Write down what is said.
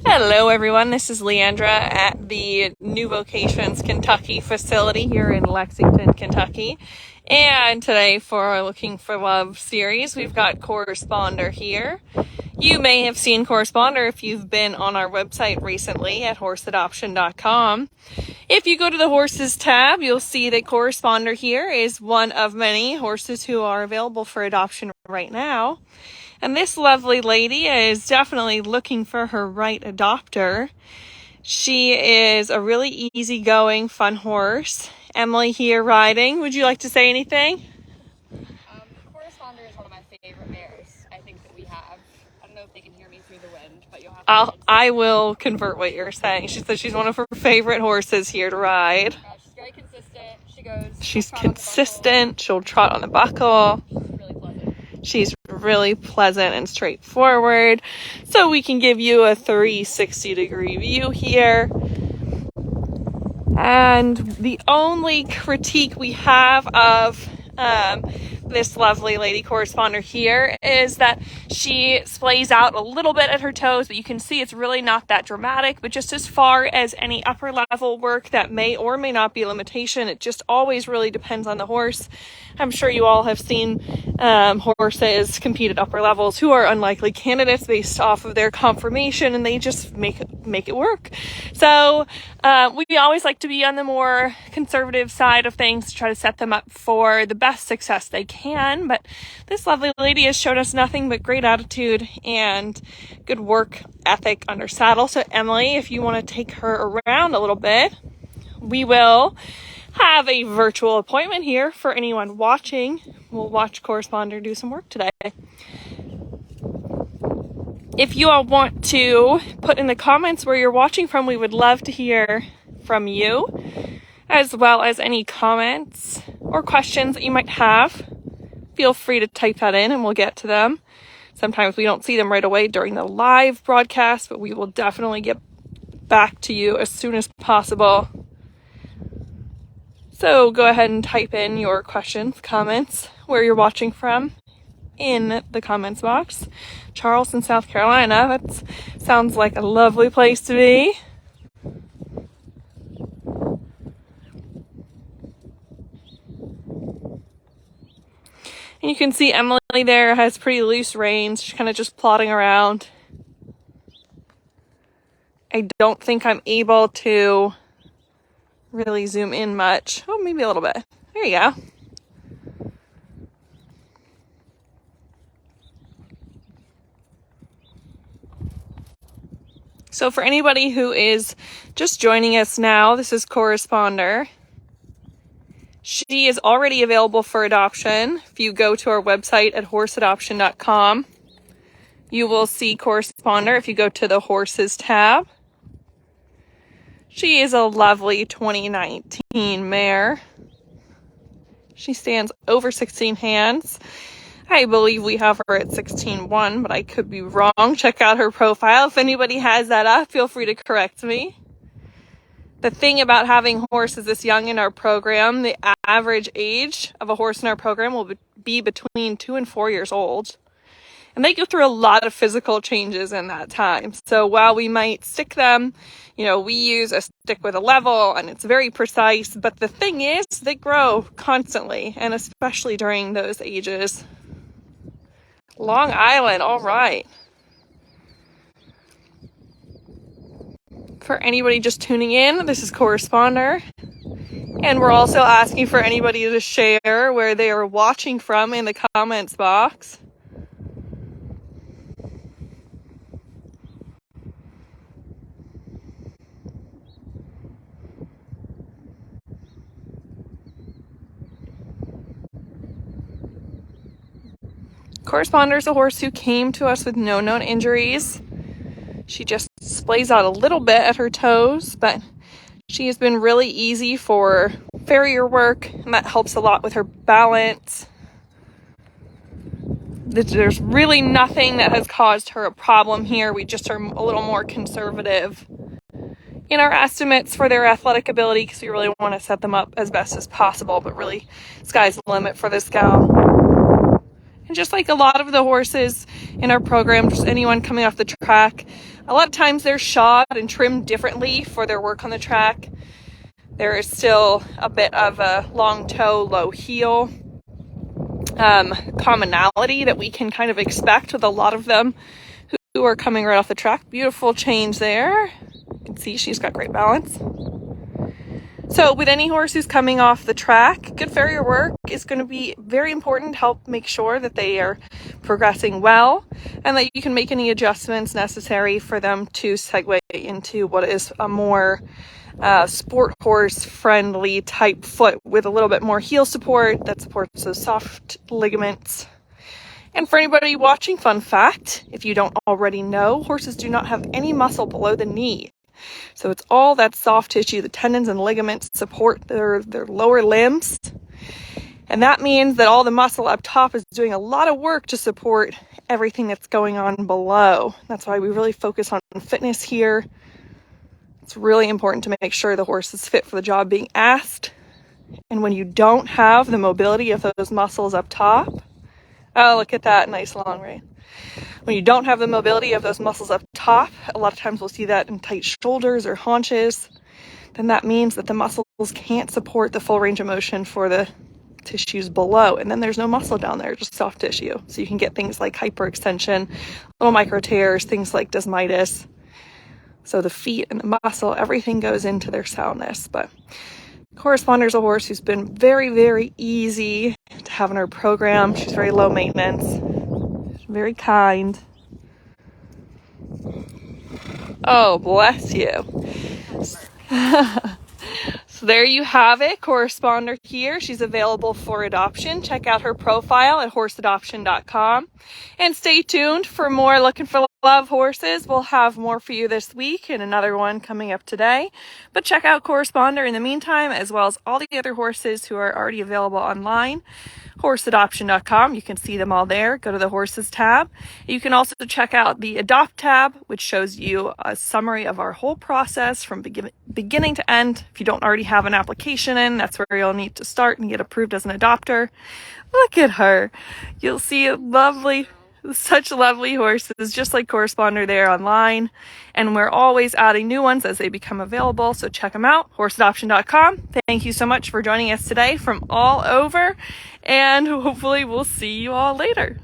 Hello everyone, this is Leandra at the new Vocations Kentucky facility here in Lexington, Kentucky. And today for our Looking for Love series, we've got Corresponder here. You may have seen Corresponder if you've been on our website recently at horseadoption.com. If you go to the horses tab, you'll see that Corresponder here is one of many horses who are available for adoption right now. And this lovely lady is definitely looking for her right adopter. She is a really easygoing, fun horse. Emily here riding. Would you like to say anything? Corresponder is one of my favorite mares, I think, that we have. I don't know if they can hear me through the wind, but you'll have to I will convert what you're saying. She says she's one of her favorite horses here to ride. She's very consistent. She's consistent. She'll trot on the buckle. She's really pleasant and straightforward. So we can give you a 360-degree view here. And the only critique we have of this lovely lady Corresponder here is that she splays out a little bit at her toes, but you can see it's really not that dramatic. But just as far as any upper level work that may or may not be a limitation, it just always really depends on the horse. I'm sure you all have seen horses compete at upper levels who are unlikely candidates based off of their conformation, and they just make it work. So we always like to be on the more conservative side of things to try to set them up for the best success they can. But this lovely lady has showed us nothing but great attitude and good work ethic under saddle. So Emily, if you want to take her around a little bit, we will have a virtual appointment here for anyone watching. We'll watch Corresponder do some work today. If you all want to put in the comments where you're watching from, we would love to hear from you, as well as any comments or questions that you might have. Feel free to type that in and we'll get to them. Sometimes we don't see them right away during the live broadcast, but we will definitely get back to you as soon as possible. So go ahead and type in your questions, comments, where you're watching from in the comments box. Charleston, South Carolina. That sounds like a lovely place to be. And you can see Emily there has pretty loose reins. She's kind of just plodding around. I don't think I'm able to really zoom in much. Oh, maybe a little bit. There you go. So for anybody who is just joining us now, this is Corresponder. She is already available for adoption. If you go to our website at horseadoption.com, you will see Corresponder if you go to the horses tab. She is a lovely 2019 mare. She stands over 16 hands. I believe we have her at 16.1, but I could be wrong. Check out her profile. If anybody has that up, feel free to correct me. The thing about having horses this young in our program, the average age of a horse in our program will be between 2 and 4 years old. And they go through a lot of physical changes in that time. So while we might stick them, we use a stick with a level and it's very precise. But the thing is, they grow constantly, and especially during those ages. Long Island, all right. For anybody just tuning in, this is Corresponder. And we're also asking for anybody to share where they are watching from in the comments box. Corresponder is a horse who came to us with no known injuries. She just splays out a little bit at her toes, but she has been really easy for farrier work, and that helps a lot with her balance. There's really nothing that has caused her a problem here. We just are a little more conservative in our estimates for their athletic ability because we really want to set them up as best as possible, but really, sky's the limit for this gal. And just like a lot of the horses in our program, just anyone coming off the track, a lot of times they're shod and trimmed differently for their work on the track. There is still a bit of a long toe, low heel commonality that we can kind of expect with a lot of them who are coming right off the track. Beautiful change there. You can see she's got great balance. So with any horse who's coming off the track, good farrier work is going to be very important to help make sure that they are progressing well and that you can make any adjustments necessary for them to segue into what is a more sport horse friendly type foot with a little bit more heel support that supports those soft ligaments. And for anybody watching, fun fact, if you don't already know, horses do not have any muscle below the knee. So it's all that soft tissue, the tendons and ligaments support their lower limbs. And that means that all the muscle up top is doing a lot of work to support everything that's going on below. That's why we really focus on fitness here. It's really important to make sure the horse is fit for the job being asked. And when you don't have the mobility of those muscles up top, oh, look at that nice long rein. When you don't have the mobility of those muscles up top, a lot of times we'll see that in tight shoulders or haunches, then that means that the muscles can't support the full range of motion for the tissues below. And then there's no muscle down there, just soft tissue. So you can get things like hyperextension, little micro tears, things like desmitis. So the feet and the muscle, everything goes into their soundness. But Corresponder is a horse who's been very, very easy to have in our program. She's very low maintenance. Very kind. Oh, bless you. So there you have it, Corresponder here. She's available for adoption. Check out her profile at horseadoption.com. And stay tuned for more Looking for Love horses. We'll have more for you this week and another one coming up today. But check out Corresponder in the meantime, as well as all the other horses who are already available online. Horseadoption.com. You can see them all there. Go to the horses tab. You can also check out the adopt tab, which shows you a summary of our whole process from beginning to end. If you don't already have an application in, that's where you'll need to start and get approved as an adopter. Look at her. You'll see such lovely horses, just like Corresponder there online. And we're always adding new ones as they become available. So check them out, horseadoption.com. Thank you so much for joining us today from all over. And hopefully we'll see you all later.